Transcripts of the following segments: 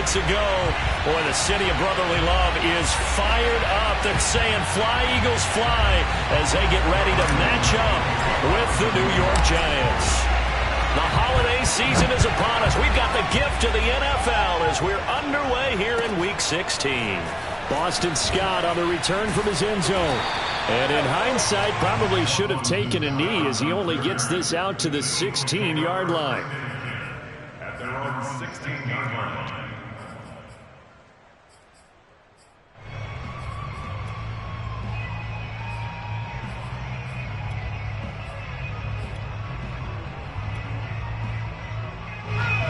moments ago. Boy, the city of brotherly love is fired up. They're saying fly, Eagles, fly, as they get ready to match up with the New York Giants. The holiday season is upon us. We've got the gift of the NFL as we're underway here in Week 16. Boston Scott on the return from his end zone. And in hindsight, probably should have taken a knee as he only gets this out to the 16-yard line. At their own 16-yard line.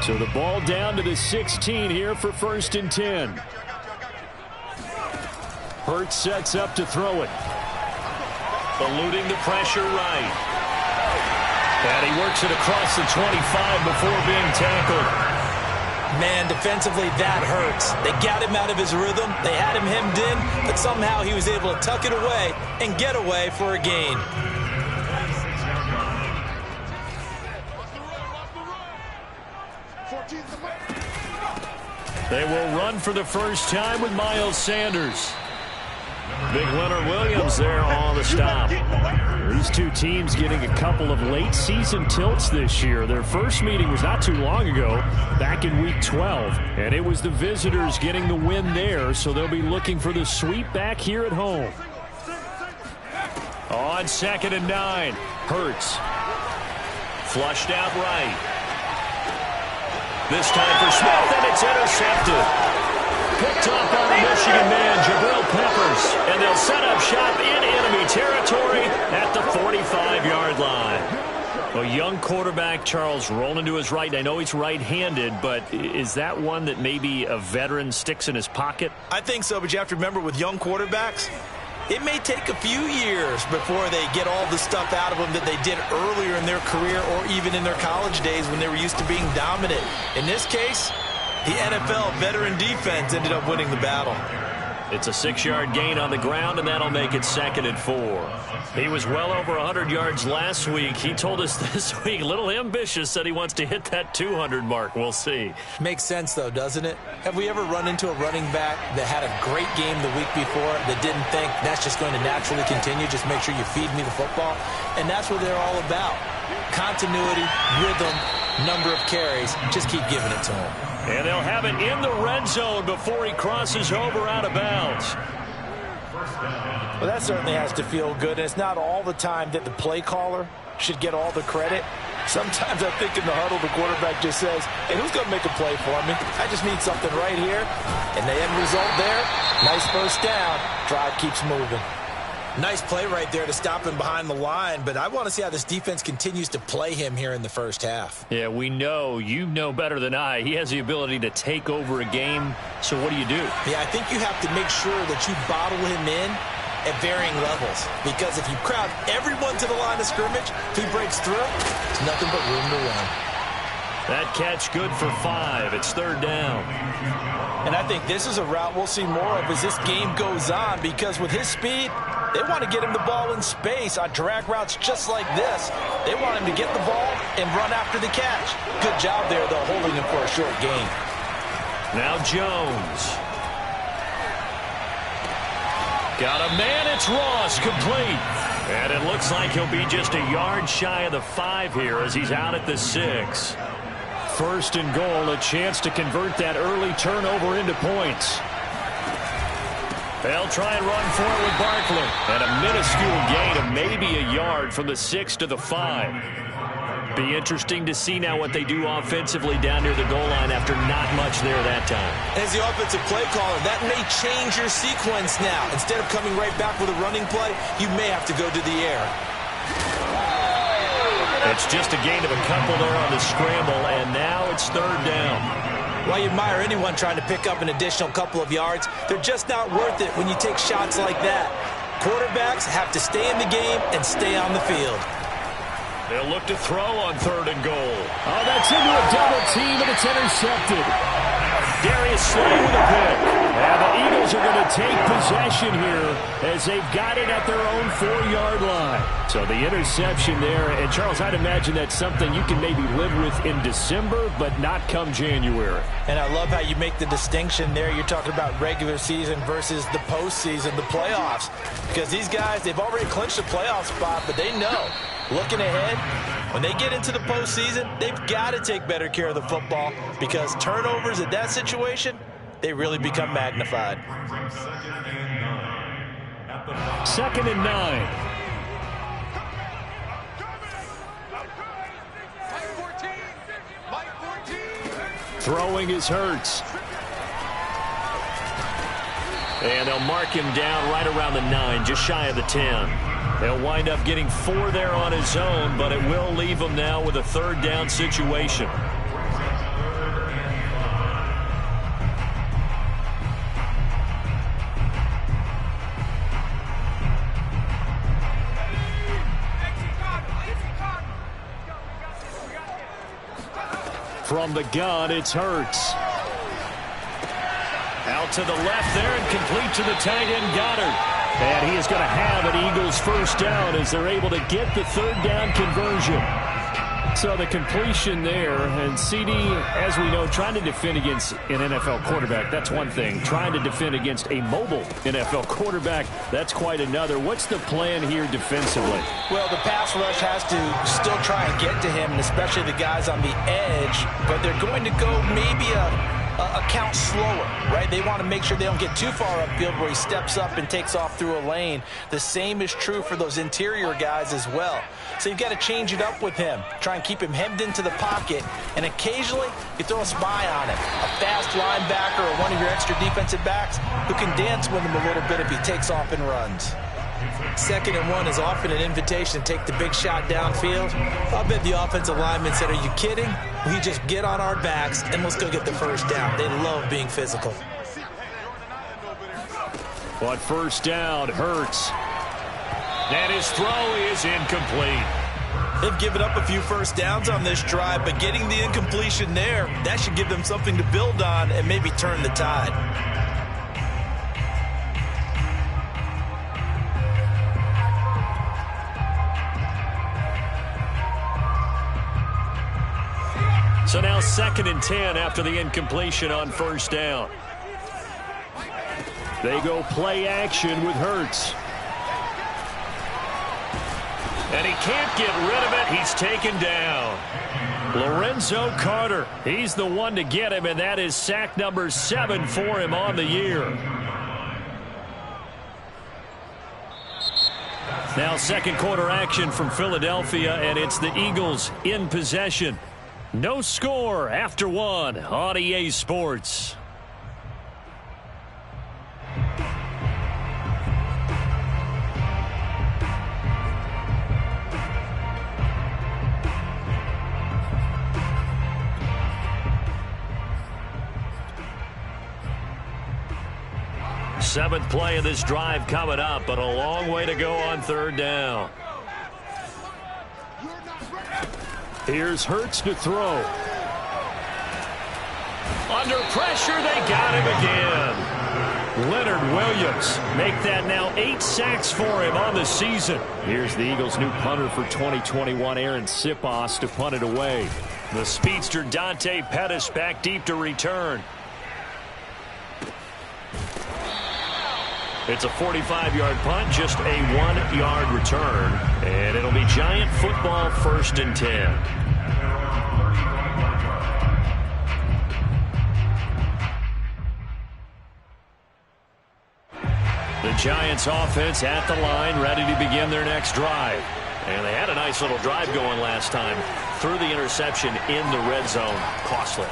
So the ball down to the 16 here for 1st and 10. Hurts sets up to throw it. Eluding the pressure right. And he works it across the 25 before being tackled. Man, defensively, that hurts. They got him out of his rhythm. They had him hemmed in, but somehow he was able to tuck it away and get away for a gain. They will run for the first time with Miles Sanders. Big Leonard Williams there on the stop. These two teams getting a couple of late season tilts this year. Their first meeting was not too long ago, back in Week 12. And it was the visitors getting the win there, so they'll be looking for the sweep back here at home. On 2nd and 9, Hurts. Flushed out right. This time for Smith, and it's intercepted. Picked up on the Michigan man, Jabril Peppers. And they'll set up shop in enemy territory at the 45-yard line. A young quarterback, Charles, rolling to his right. And I know he's right-handed, but is that one that maybe a veteran sticks in his pocket? I think so, but you have to remember with young quarterbacks, it may take a few years before they get all the stuff out of them that they did earlier in their career or even in their college days when they were used to being dominant. In this case, the NFL veteran defense ended up winning the battle. It's a 6-yard gain on the ground, and that'll make it 2nd and 4. He was well over 100 yards last week. He told us this week, a little ambitious, said he wants to hit that 200 mark. We'll see. Makes sense, though, doesn't it? Have we ever run into a running back that had a great game the week before that didn't think that's just going to naturally continue? Just make sure you feed me the football. And that's what they're all about. Continuity, rhythm, number of carries. Just keep giving it to him. And they'll have it in the red zone before he crosses over out of bounds. Well, that certainly has to feel good. And it's not all the time that the play caller should get all the credit. Sometimes I think in the huddle, the quarterback just says, hey, who's going to make a play for me? I just need something right here. And the end result there, nice first down. Drive keeps moving. Nice play right there to stop him behind the line, but I want to see how this defense continues to play him here in the first half. Yeah, we know, you know better than I, he has the ability to take over a game, so what do you do? Yeah, I think you have to make sure that you bottle him in at varying levels, because if you crowd everyone to the line of scrimmage, if he breaks through, there's nothing but room to run. That catch good for 5. It's 3rd down. And I think this is a route we'll see more of as this game goes on, because with his speed, they want to get him the ball in space on drag routes just like this. They want him to get the ball and run after the catch. Good job there, though, holding him for a short gain. Now Jones. Got a man, it's Ross, complete. And it looks like he'll be just a yard shy of the 5 here as he's out at the 6. 1st and goal, a chance to convert that early turnover into points. They'll try and run for it with Barkley. And a minuscule gain of maybe a yard from the 6 to the 5. Be interesting to see now what they do offensively down near the goal line after not much there that time. As the offensive play caller, that may change your sequence now. Instead of coming right back with a running play, you may have to go to the air. It's just a gain of a couple there on the scramble, and now it's 3rd down. While you admire anyone trying to pick up an additional couple of yards, they're just not worth it when you take shots like that. Quarterbacks have to stay in the game and stay on the field. They'll look to throw on 3rd and goal. Oh, that's into a double team, and it's intercepted. Darius Slay with a pick. And the Eagles are going to take possession here as they've got it at their own 4-yard line. So the interception there. And, Charles, I'd imagine that's something you can maybe live with in December, but not come January. And I love how you make the distinction there. You're talking about regular season versus the postseason, the playoffs. Because these guys, they've already clinched a playoff spot, but they know, looking ahead, when they get into the postseason, they've got to take better care of the football because turnovers in that situation, they really become magnified. 2nd and 9. Throwing is Hurts. And they'll mark him down right around the 9, just shy of the 10. He'll wind up getting 4 there on his own, but it will leave him now with a 3rd down situation. From the gun, it's Hurts. Out to the left there and complete to the tight end Goddard. And he is going to have an Eagles 1st down as they're able to get the 3rd down conversion. So the completion there, and CD, as we know, trying to defend against an NFL quarterback, that's one thing. Trying to defend against a mobile NFL quarterback, that's quite another. What's the plan here defensively? Well, the pass rush has to still try and get to him, and especially the guys on the edge, but they're going to go maybe a count slower, right? They want to make sure they don't get too far upfield where he steps up and takes off through a lane. The same is true for those interior guys as well. So you've got to change it up with him. Try and keep him hemmed into the pocket, and occasionally you throw a spy on him. A fast linebacker or one of your extra defensive backs who can dance with him a little bit if he takes off and runs. 2nd and 1 is often an invitation to take the big shot downfield. I bet the offensive lineman said, are you kidding? We just get on our backs and let's go get the 1st down. They love being physical. But 1st down, Hurts. And his throw is incomplete. They've given up a few 1st downs on this drive, but getting the incompletion there, that should give them something to build on and maybe turn the tide. So now 2nd and 10 after the incompletion on 1st down. They go play action with Hurts. And he can't get rid of it. He's taken down. Lorenzo Carter. He's the one to get him, and that is sack number 7 for him on the year. Now 2nd quarter action from Philadelphia, and it's the Eagles in possession. No score after 1 on EA Sports. Seventh play of this drive coming up, but a long way to go on 3rd down. Here's Hurts to throw. Under pressure, they got him again. Leonard Williams make that now 8 sacks for him on the season. Here's the Eagles' new punter for 2021, Aaron Siposs, to punt it away. The speedster Dante Pettis back deep to return. It's a 45-yard punt, just a 1-yard return. And it'll be Giant football 1st and 10. The Giants offense at the line, ready to begin their next drive. And they had a nice little drive going last time. Threw the interception in the red zone. Costly.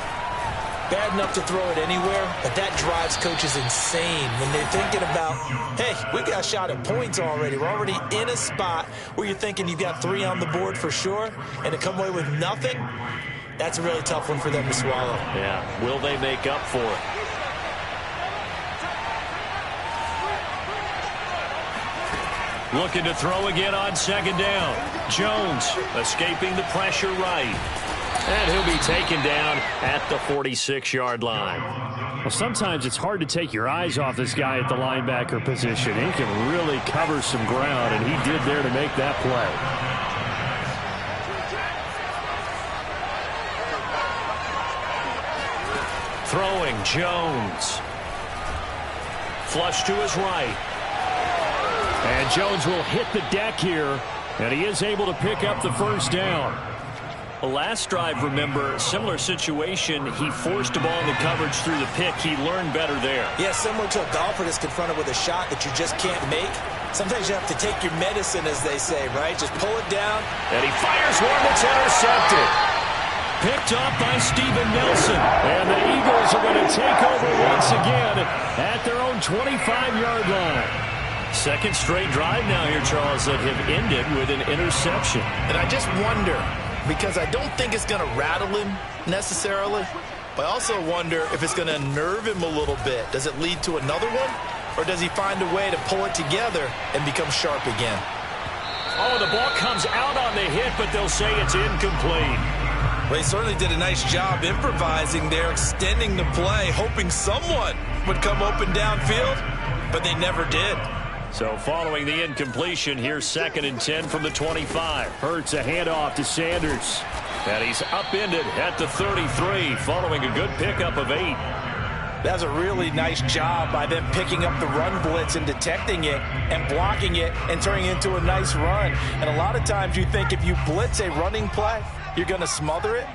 Bad enough to throw it anywhere, but that drives coaches insane when they're thinking about, hey, we got a shot at points already. We're already in a spot where you're thinking you've got 3 on the board for sure, and to come away with nothing, that's a really tough one for them to swallow. Yeah, will they make up for it? Looking to throw again on 2nd down. Jones escaping the pressure right. And he'll be taken down at the 46-yard line. Well, sometimes it's hard to take your eyes off this guy at the linebacker position. He can really cover some ground, and he did there to make that play. Throwing, Jones. Flush to his right. And Jones will hit the deck here, and he is able to pick up the first down. The last drive, remember, similar situation. He forced the ball in the coverage through the pick. He learned better there. Yeah, similar to a golfer that's confronted with a shot that you just can't make. Sometimes you have to take your medicine, as they say, right? Just pull it down. And he fires one that's intercepted. Picked up by Steven Nelson. And the Eagles are going to take over once again at their own 25-yard line. Second straight drive now here, Charles, that have ended with an interception. And I just wonder, because I don't think it's going to rattle him necessarily, but I also wonder if it's going to unnerve him a little bit. Does it lead to another one? Or does he find a way to pull it together and become sharp again? Oh, the ball comes out on the hit, but they'll say it's incomplete. Well, he certainly did a nice job improvising there, extending the play, hoping someone would come open downfield, but they never did. So following the incompletion, here's 2nd and 10 from the 25. Hurts a handoff to Sanders. And he's upended at the 33, following a good pickup of 8. That was a really nice job by them picking up the run blitz and detecting it and blocking it and turning it into a nice run. And a lot of times you think if you blitz a running play, you're going to smother it.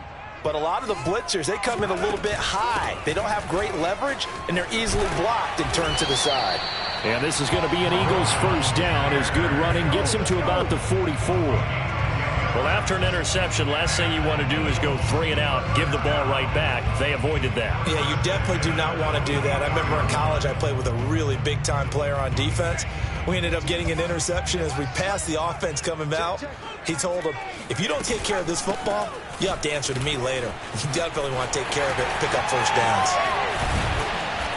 But a lot of the blitzers, they come in a little bit high. They don't have great leverage, and they're easily blocked and turned to the side. And this is going to be an Eagles first down as good running gets him to about the 44. Well, after an interception, last thing you want to do is go 3 and out, give the ball right back. They avoided that. Yeah, you definitely do not want to do that. I remember in college I played with a really big-time player on defense. We ended up getting an interception as we passed the offense coming out. He told him, if you don't take care of this football, you have to answer to me later. You definitely want to take care of it, pick up first downs.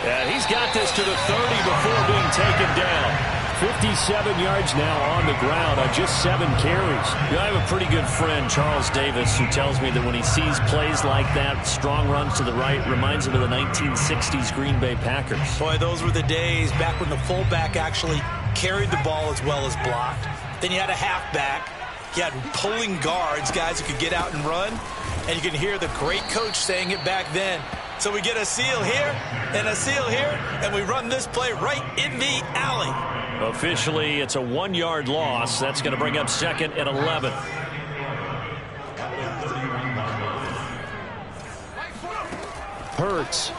And he's got this to the 30 before being taken down. 57 yards now on the ground on just 7 carries. Yeah, I have a pretty good friend, Charles Davis, who tells me that when he sees plays like that, strong runs to the right, reminds him of the 1960s Green Bay Packers. Boy, those were the days back when the fullback actually carried the ball as well as blocked. Then you had a halfback. You had pulling guards, guys who could get out and run. And you can hear the great coach saying it back then. So we get a seal here and a seal here, and we run this play right in the alley. Officially, it's a 1-yard loss. That's going to bring up 2nd and 11. Hurts.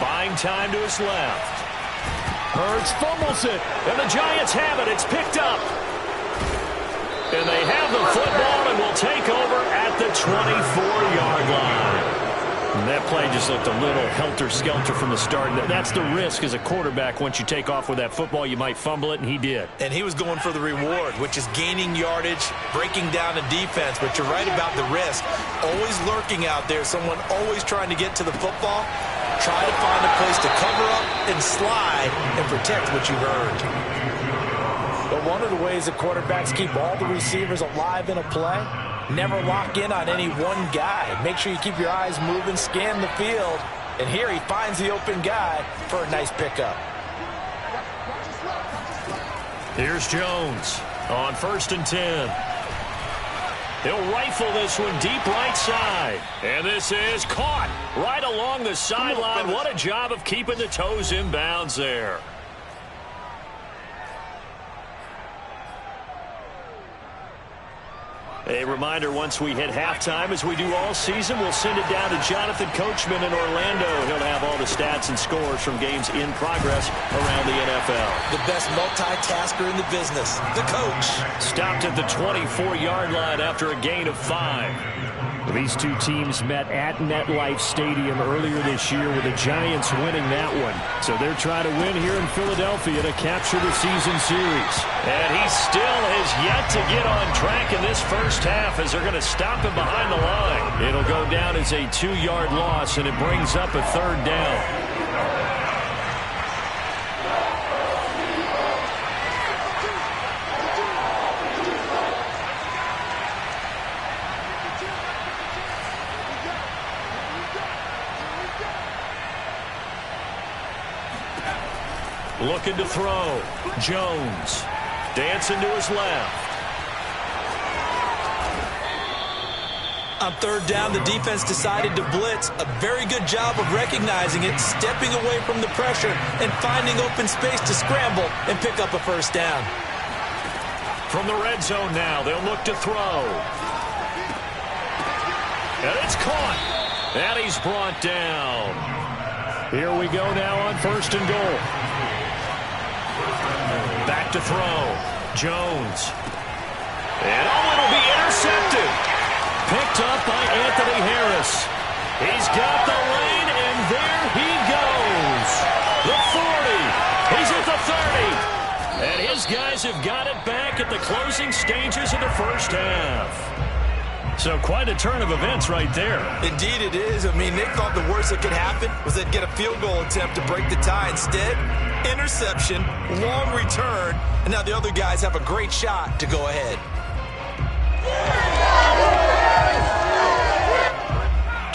Buying time to his left. Hurts fumbles it. And the Giants have it. It's picked up. And they have the football and will take over at the 24-yard line. And that play just looked a little helter-skelter from the start. That's the risk as a quarterback. Once you take off with that football, you might fumble it, and he did. And he was going for the reward, which is gaining yardage, breaking down a defense. But you're right about the risk. Always lurking out there, someone always trying to get to the football. Try to find a place to cover up and slide and protect what you've earned. But one of the ways that quarterbacks keep all the receivers alive in a play, never lock in on any one guy. Make sure you keep your eyes moving, scan the field. And here he finds the open guy for a nice pickup. Here's Jones on 1st and 10. He'll rifle this one deep right side. And this is caught right along the sideline. What a job of keeping the toes in bounds there. A reminder, once we hit halftime, as we do all season, we'll send it down to Jonathan Coachman in Orlando. He'll have all the stats and scores from games in progress around the NFL. The best multitasker in the business, the coach. Stopped at the 24-yard line after a gain of 5. These two teams met at MetLife Stadium earlier this year with the Giants winning that one. So they're trying to win here in Philadelphia to capture the season series. And he still has yet to get on track in this first half as they're going to stop him behind the line. It'll go down as a 2-yard loss, and it brings up a 3rd down. Looking to throw. Jones. Dancing to his left. On third down, the defense decided to blitz. A very good job of recognizing it, stepping away from the pressure, and finding open space to scramble and pick up a first down. From the red zone now, they'll look to throw. And it's caught. And he's brought down. Here we go now on first and goal. Back to throw. Jones. And it'll be intercepted. Picked up by Anthony Harris. He's got the lane, and there he goes. The 40. He's at the 30. And his guys have got it back at the closing stages of the first half. So quite a turn of events right there. Indeed it is. I mean, they thought the worst that could happen was they'd get a field goal attempt to break the tie. Instead, interception, long return, and now the other guys have a great shot to go ahead.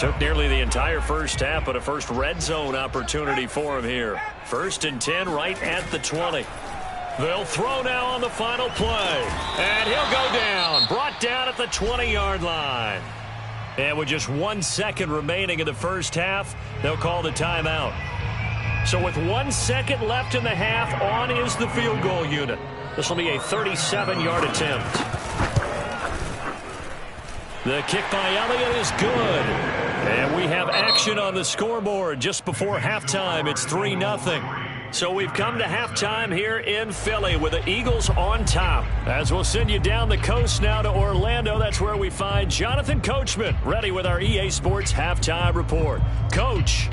Took nearly the entire first half, but a first red zone opportunity for him here. 1st and 10 right at the 20. They'll throw now on the final play. And he'll go down. Brought down at the 20-yard line. And with just 1 second remaining in the first half, they'll call the timeout. So with 1 second left in the half, on is the field goal unit. This will be a 37-yard attempt. The kick by Elliott is good. And we have action on the scoreboard just before halftime. It's 3-0. So we've come to halftime here in Philly with the Eagles on top. As we'll send you down the coast now to Orlando, that's where we find Jonathan Coachman ready with our EA Sports halftime report. Coach.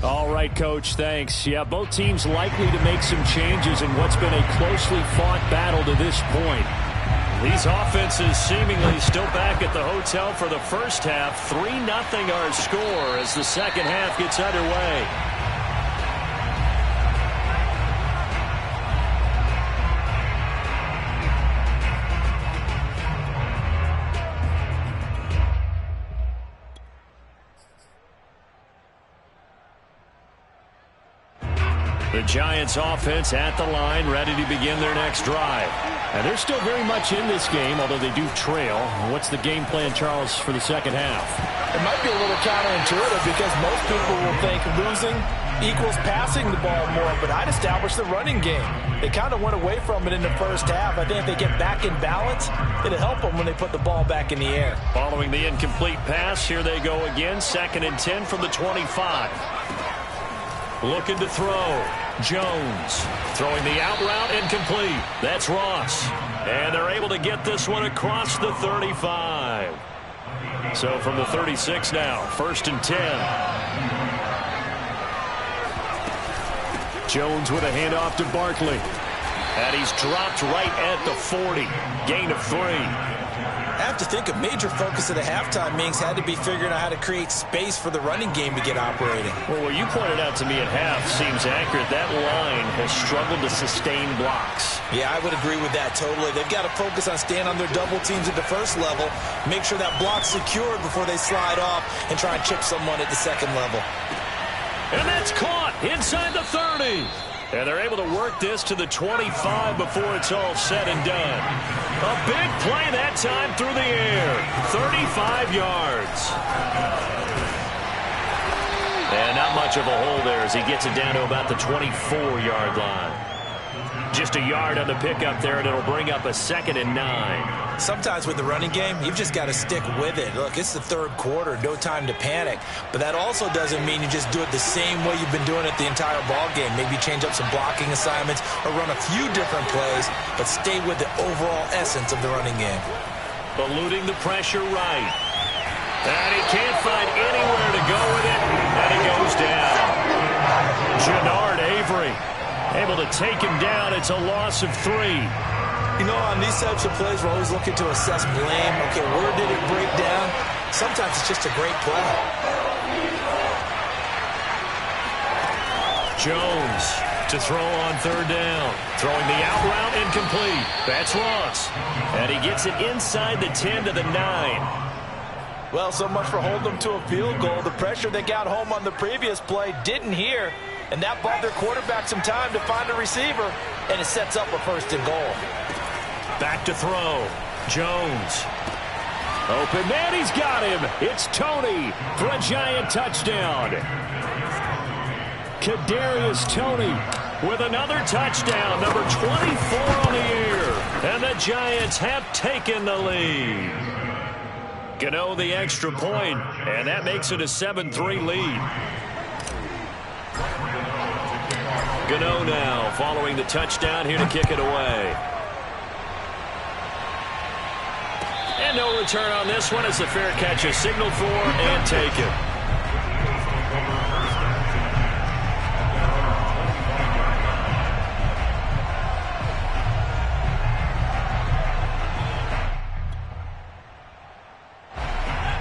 All right, Coach, thanks. Yeah, both teams likely to make some changes in what's been a closely fought battle to this point. These offenses seemingly still back at the hotel for the first half. 3-0 our score as the second half gets underway. The Giants offense at the line, ready to begin their next drive. And they're still very much in this game, although they do trail. What's the game plan, Charles, for the second half? It might be a little counterintuitive because most people will think losing equals passing the ball more, but I'd establish the running game. They kind of went away from it in the first half. I think if they get back in balance, it'll help them when they put the ball back in the air. Following the incomplete pass, here they go again. 2nd and 10 from the 25. Looking to throw. Jones throwing the out route, incomplete. That's Ross. And they're able to get this one across the 35. So from the 36 now, 1st and 10. Jones with a handoff to Barkley. And he's dropped right at the 40. Gain of 3. I have to think a major focus of the halftime meetings had to be figuring out how to create space for the running game to get operating. Well, what you pointed out to me at half seems accurate. That line has struggled to sustain blocks. Yeah, I would agree with that totally. They've got to focus on staying on their double teams at the first level, make sure that block's secured before they slide off and try and chip someone at the second level. And that's caught inside the 30. And they're able to work this to the 25 before it's all said and done. A big play that time through the air. 35 yards. And not much of a hole there as he gets it down to about the 24-yard line. Just a yard on the pickup there, and it'll bring up a 2nd and 9. Sometimes with the running game, you've just got to stick with it. Look, it's the third quarter, no time to panic. But that also doesn't mean you just do it the same way you've been doing it the entire ball game. Maybe change up some blocking assignments or run a few different plays, but stay with the overall essence of the running game. Eluding the pressure right. And he can't find anywhere to go with it, and he goes down. Jannard Avery able to take him down. It's a loss of 3. You know, on these types of plays, we're always looking to assess blame. Okay, where did it break down? Sometimes it's just a great play. Jones to throw on 3rd down. Throwing the out route, incomplete. That's Ross. And he gets it inside the 10 to the 9. Well, so much for holding them to a field goal. The pressure they got home on the previous play didn't hear, and that bought their quarterback some time to find a receiver, and it sets up a 1st and goal. Back to throw. Jones. Open man, he's got him. It's Toney for a Giant touchdown. Kadarius Toney with another touchdown, number 24 on the year. And the Giants have taken the lead. Gano the extra point, and that makes it a 7-3 lead. Gano now following the touchdown here to kick it away. And no return on this one as the fair catch is signaled for and taken.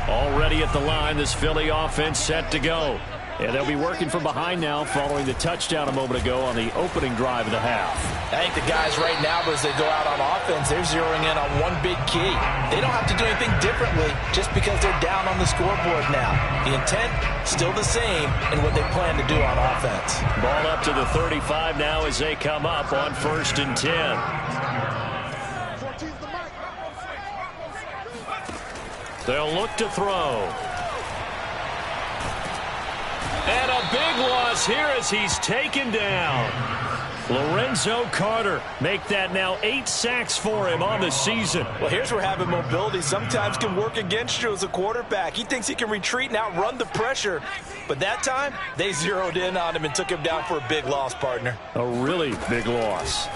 Already at the line, this Philly offense set to go. And they'll be working from behind now following the touchdown a moment ago on the opening drive of the half. I think the guys right now, as they go out on offense, they're zeroing in on one big key. They don't have to do anything differently just because they're down on the scoreboard now. The intent, still the same in what they plan to do on offense. Ball up to the 35 now as they come up on 1st and 10. They'll look to throw. And a big loss here as he's taken down. Lorenzo Carter make that now 8 sacks for him on the season. Well, here's where having mobility sometimes can work against you as a quarterback. He thinks he can retreat and outrun the pressure. But that time, they zeroed in on him and took him down for a big loss, partner. A really big loss.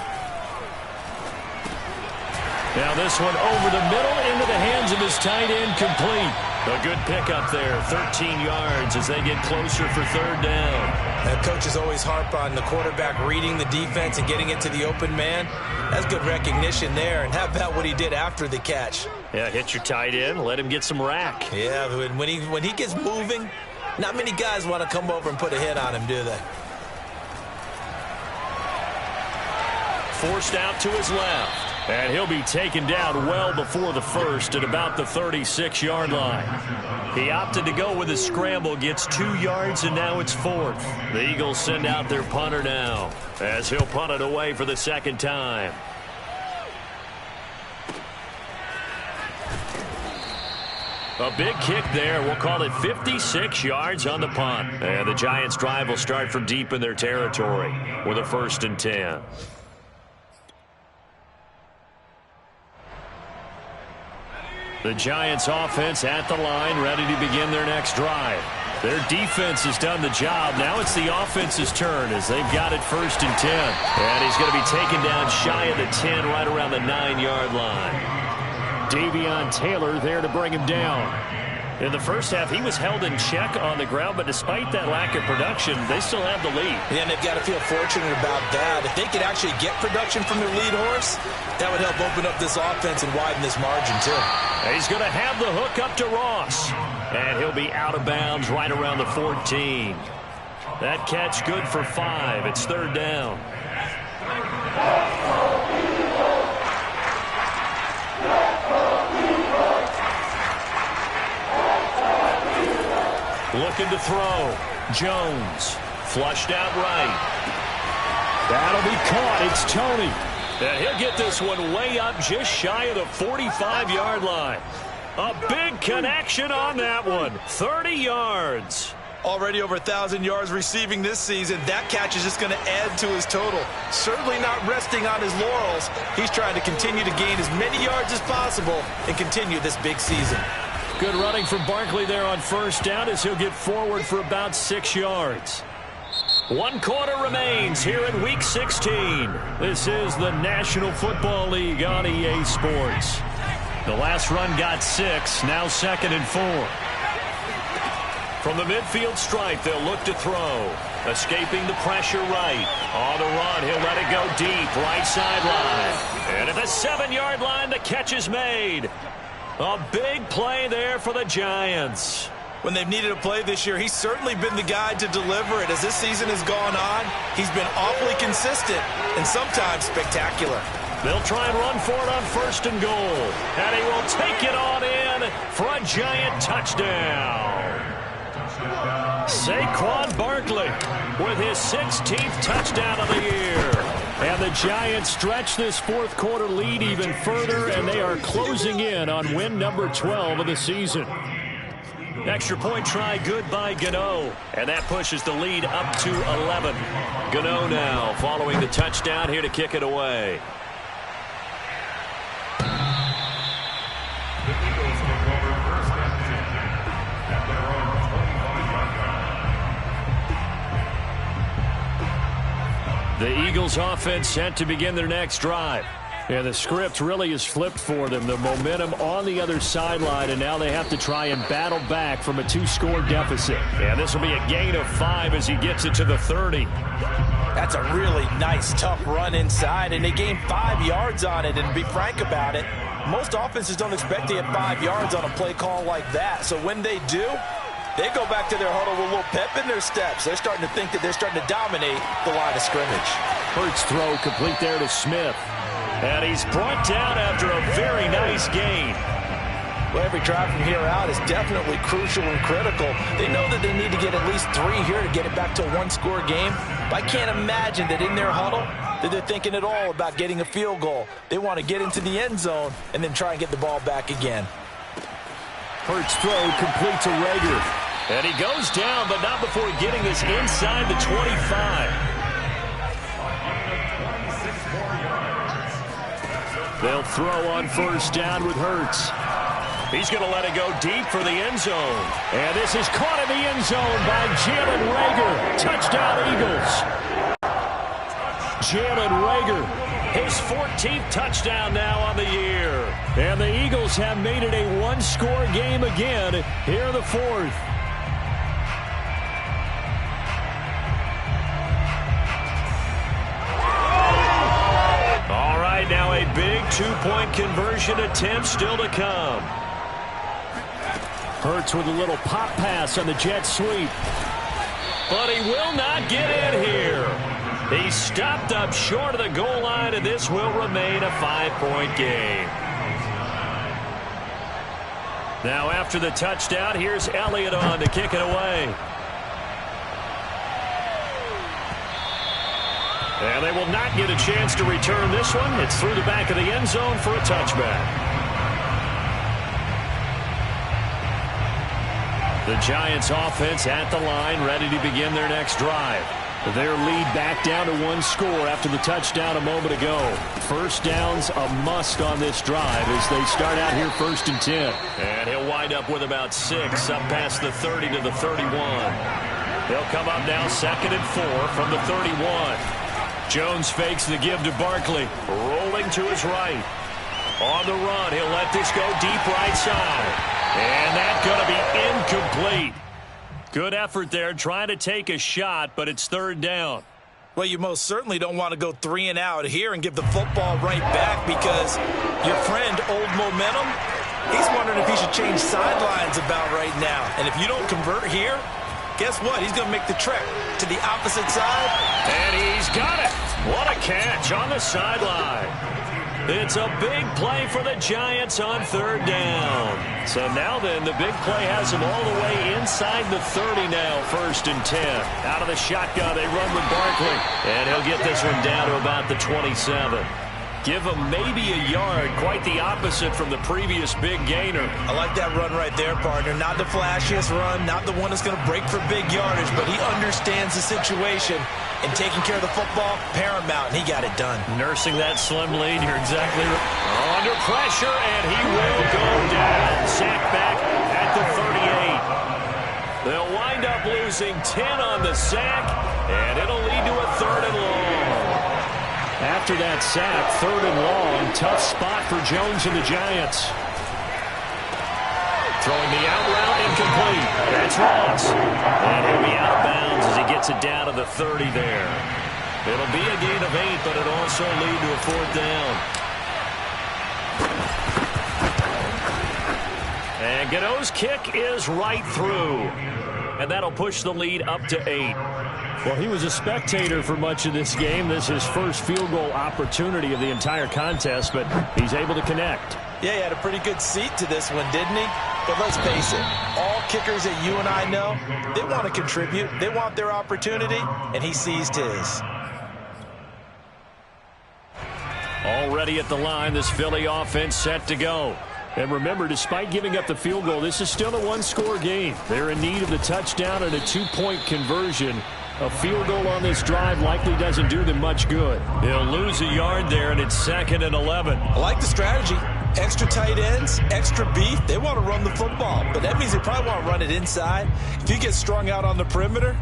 Now this one over the middle into the hands of his tight end, complete. A good pickup there, 13 yards as they get closer for 3rd down. And coaches always harp on the quarterback reading the defense and getting it to the open man. That's good recognition there. And how about what he did after the catch? Yeah, hit your tight end, let him get some rack. Yeah, when he gets moving, not many guys want to come over and put a hit on him, do they? Forced out to his left. And he'll be taken down well before the 1st at about the 36-yard line. He opted to go with a scramble, gets 2 yards, and now it's 4th. The Eagles send out their punter now as he'll punt it away for the 2nd time. A big kick there. We'll call it 56 yards on the punt. And the Giants' drive will start from deep in their territory with a 1st and 10. The Giants offense at the line, ready to begin their next drive. Their defense has done the job. Now it's the offense's turn as they've got it 1st and 10. And he's going to be taken down shy of the 10, right around the 9-yard line. Davion Taylor there to bring him down. In the first half, he was held in check on the ground, but despite that lack of production, they still have the lead. Yeah, and they've got to feel fortunate about that. If they could actually get production from their lead horse, that would help open up this offense and widen this margin, too. He's going to have the hook up to Ross, and he'll be out of bounds right around the 14. That catch good for 5. It's 3rd down. Looking to throw. Jones. Flushed out right. That'll be caught. It's Toney. And he'll get this one way up just shy of the 45-yard line. A big connection on that one. 30 yards. Already over 1,000 yards receiving this season. That catch is just going to add to his total. Certainly not resting on his laurels. He's trying to continue to gain as many yards as possible and continue this big season. Good running from Barkley there on 1st down as he'll get forward for about 6 yards. 1 quarter remains here in Week 16. This is the National Football League on EA Sports. The last run got 6, now 2nd and 4. From the midfield stripe, they'll look to throw. Escaping the pressure right. On the run, he'll let it go deep, right sideline. And at the 7-yard line, the catch is made. A big play there for the Giants. When they've needed a play this year, he's certainly been the guy to deliver it. As this season has gone on, he's been awfully consistent and sometimes spectacular. They'll try and run for it on 1st and goal. And he will take it on in. again for a Giant touchdown. Saquon Barkley with his 16th touchdown of the year. And the Giants stretch this fourth quarter lead even further, and they are closing in on win number 12 of the season. Extra point try good by Gano, and that pushes the lead up to 11. Gano now following the touchdown here to kick it away. The Eagles take over first and 10 at their own 25-yard line. The Eagles offense set to begin their next drive. Yeah, the script really is flipped for them. The momentum on the other sideline, and now they have to try and battle back from a 2-score deficit. Yeah, this will be a gain of 5 as he gets it to the 30. That's a really nice, tough run inside, and they gained 5 yards on it. And to be frank about it, most offenses don't expect to get 5 yards on a play call like that. So when they do, they go back to their huddle with a little pep in their steps. They're starting to think that they're starting to dominate the line of scrimmage. Hurts throw complete there to Smith. And he's brought down after a very nice gain. Well, every drive from here out is definitely crucial and critical. They know that they need to get at least 3 here to get it back to a 1-score game. But I can't imagine that in their huddle that they're thinking at all about getting a field goal. They want to get into the end zone and then try and get the ball back again. Hurts throw complete to Reagor. And he goes down, but not before getting this inside the 25. They'll throw on first down with Hurts. He's going to let it go deep for the end zone. And this is caught in the end zone by Jalen Reagor. Touchdown, Eagles. Jalen Reagor. His 14th touchdown now on the year. And the Eagles have made it a 1-score game again here in the fourth. Now a big 2-point conversion attempt still to come. Hurts with a little pop pass on the jet sweep. But he will not get in here. He stopped up short of the goal line, and this will remain a 5-point game. Now after the touchdown, here's Elliott on to kick it away. And they will not get a chance to return this one. It's through the back of the end zone for a touchback. The Giants offense at the line, ready to begin their next drive. Their lead back down to 1 score after the touchdown a moment ago. First down's a must on this drive as they start out here 1st and 10. And he'll wind up with about 6 up past the 30 to the 31. They'll come up now 2nd and 4 from the 31. Jones fakes the give to Barkley, rolling to his right. On the run, he'll let this go deep right side. And that's going to be incomplete. Good effort there, trying to take a shot, but it's 3rd down. Well, you most certainly don't want to go 3 and out here and give the football right back because your friend, Old Momentum, he's wondering if he should change sidelines about right now. And if you don't convert here, guess what? He's going to make the trek to the opposite side. And he's got it. What a catch on the sideline. It's a big play for the Giants on 3rd down. So now then, the big play has them all the way inside the 30 now, 1st and 10. Out of the shotgun, they run with Barkley. And he'll get this one down to about the 27. Give him maybe a yard, quite the opposite from the previous big gainer. I like that run right there, partner. Not the flashiest run, not the one that's going to break for big yardage, but he understands the situation, and taking care of the football, paramount, and he got it done. Nursing that slim lead, you're exactly right. Under pressure, and he will go down. Sacked back at the 38. They'll wind up losing 10 on the sack, and it'll lead to a 3rd and long. After that sack, 3rd and long, tough spot for Jones and the Giants. Throwing the out route, incomplete. That's Ross. And he'll be out of bounds as he gets it down to the 30 there. It'll be a gain of 8, but it'll also lead to a 4th down. And Gano's kick is right through. And that'll push the lead up to 8. Well, he was a spectator for much of this game. This is his first field goal opportunity of the entire contest, but he's able to connect. Yeah, he had a pretty good seat to this one, didn't he? But let's face it, all kickers that you and I know, they want to contribute. They want their opportunity, and he seized his. Already at the line, this Philly offense set to go. And remember, despite giving up the field goal, this is still a one-score game. They're in need of the touchdown and a two-point conversion. A field goal on this drive likely doesn't do them much good. He'll lose a yard there, and it's 2nd and 11. I like the strategy. Extra tight ends, extra beef. They want to run the football, but that means they probably want to run it inside. If you get strung out on the perimeter,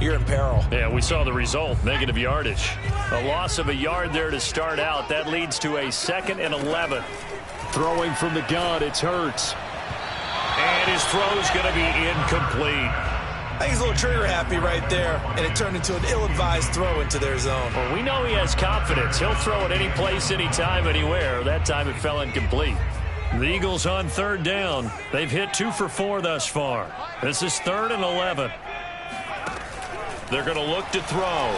you're in peril. Yeah, we saw the result, negative yardage. A loss of a yard there to start out. That leads to a 2nd and 11. Throwing from the gun, it's Hurts. And his throw's going to be incomplete. I think he's a little trigger happy right there, and it turned into an ill-advised throw into their zone. Well, we know he has confidence. He'll throw it any place, anytime, anywhere. That time it fell incomplete. The Eagles on 3rd down. They've hit 2 for 4 thus far. This is 3rd and 11. They're going to look to throw.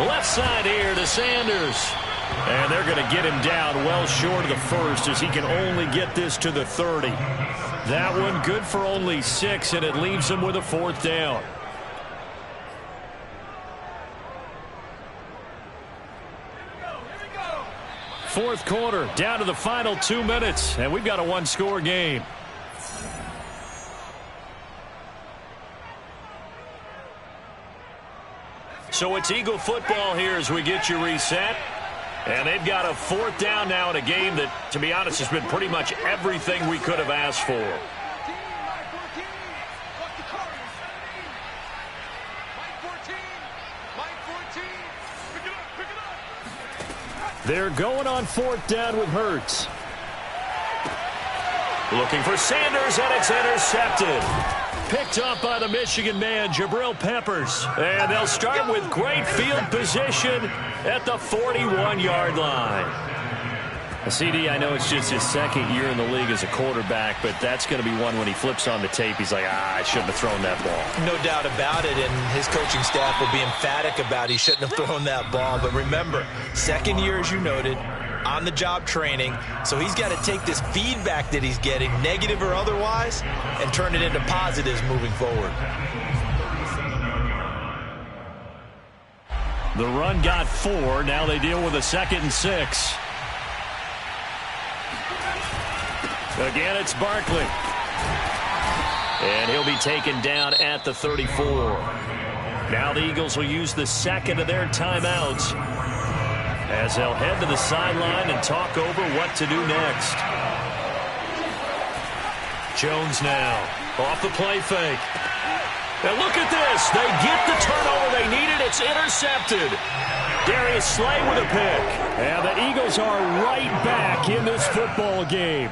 Left side here to Sanders. And they're going to get him down well short of the first as he can only get this to the 30. That one good for only 6, and it leaves him with a 4th down. Fourth quarter, down to the final 2 minutes, and we've got a one-score game. So it's Eagle football here as we get you reset. And they've got a 4th down now in a game that, to be honest, has been pretty much everything we could have asked for. They're going on 4th down with Hurts. Looking for Sanders, and it's intercepted. Picked up by the Michigan man, Jabril Peppers. And they'll start with great field position at the 41-yard line. CD, I know it's just his 2nd year in the league as a quarterback, but that's going to be one when he flips on the tape, he's like, I shouldn't have thrown that ball. No doubt about it, and his coaching staff will be emphatic about he shouldn't have thrown that ball. But remember, 2nd year, as you noted, on-the-job training, so he's got to take this feedback that he's getting, negative or otherwise, and turn it into positives moving forward. The run got 4. Now they deal with a 2nd and 6. Again, it's Barkley. And he'll be taken down at the 34. Now the Eagles will use the 2nd of their timeouts as they'll head to the sideline and talk over what to do next. Jones now off the play fake. And look at this. They get the turnover they needed. It's intercepted. Darius Slay with a pick. And the Eagles are right back in this football game.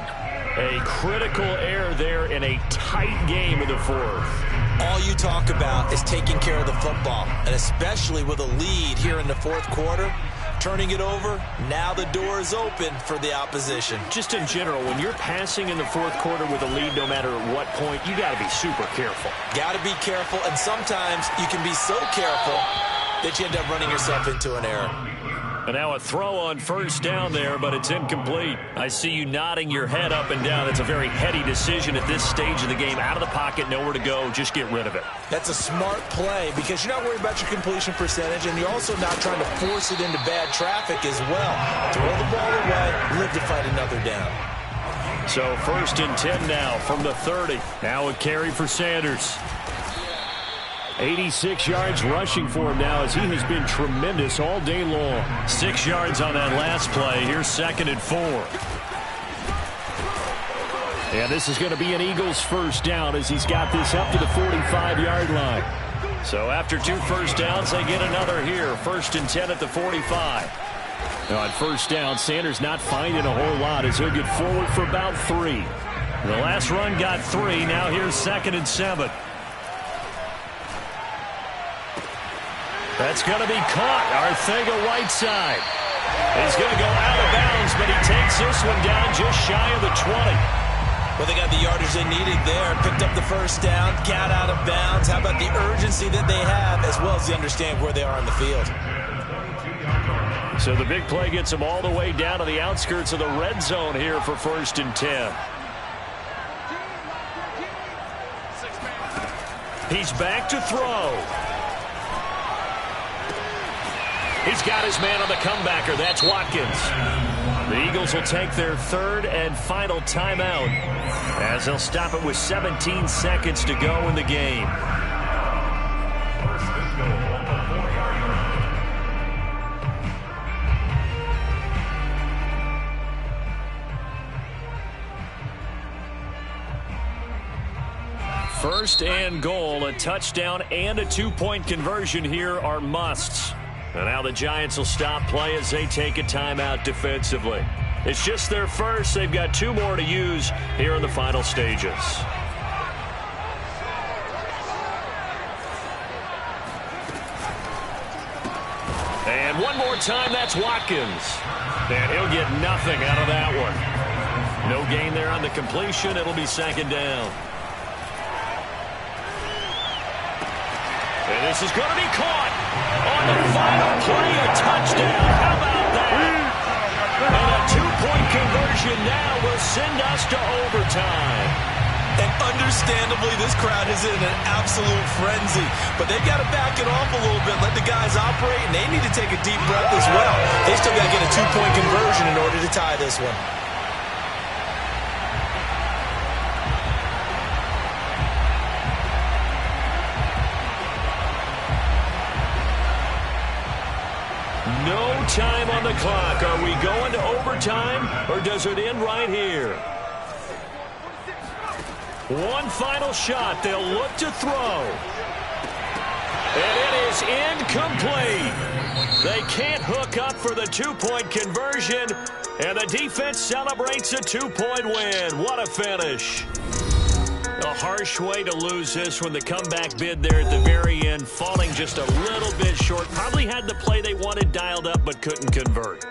A critical error there in a tight game in the 4th. All you talk about is taking care of the football, and especially with a lead here in the 4th quarter, turning it over, now the door is open for the opposition. Just in general, when you're passing in the 4th quarter with a lead, no matter at what point, you got to be super careful. Got to be careful, and sometimes you can be so careful that you end up running yourself into an error. And now a throw on 1st down there, but it's incomplete. I see you nodding your head up and down. It's a very heady decision at this stage of the game. Out of the pocket, nowhere to go. Just get rid of it. That's a smart play because you're not worried about your completion percentage, and you're also not trying to force it into bad traffic as well. Throw the ball away, live to fight another down. So 1st and 10 now from the 30. Now a carry for Sanders. 86 yards rushing for him now as he has been tremendous all day long. 6 yards on that last play. Here's 2nd and 4. And this is going to be an Eagles 1st down as he's got this up to the 45-yard line. So after 2 first downs, they get another here. 1st and 10 at the 45. Now on 1st down, Sanders not finding a whole lot as he'll get forward for about 3. The last run got 3. Now here's 2nd and 7. That's going to be caught. Arcega-Whiteside is going to go out of bounds, but he takes this one down just shy of the 20. Well, they got the yardage they needed there. Picked up the 1st down, got out of bounds. How about the urgency that they have, as well as the understand where they are on the field? So the big play gets him all the way down to the outskirts of the red zone here for 1st and 10. He's back to throw. He's got his man on the comebacker. That's Watkins. The Eagles will take their 3rd and final timeout as they'll stop it with 17 seconds to go in the game. First and goal, a touchdown and a 2-point conversion here are musts. And now the Giants will stop play as they take a timeout defensively. It's just their first. They've got 2 more to use here in the final stages. And one more time, that's Watkins. And he'll get nothing out of that one. No gain there on the completion. It'll be 2nd down. And this is going to be caught on the final play, a touchdown. How about that? And a 2-point conversion now will send us to overtime. And understandably, this crowd is in an absolute frenzy. But they've got to back it off a little bit, let the guys operate, and they need to take a deep breath as well. They still got to get a 2-point conversion in order to tie this one. No time on the clock. Are we going to overtime, or does it end right here? One final shot. They'll look to throw. And it is incomplete. They can't hook up for the 2-point conversion, and the defense celebrates a 2-point win. What a finish. A harsh way to lose this when the comeback bid there at the very end, falling just a little bit short. Probably had the play they wanted dialed up but couldn't convert.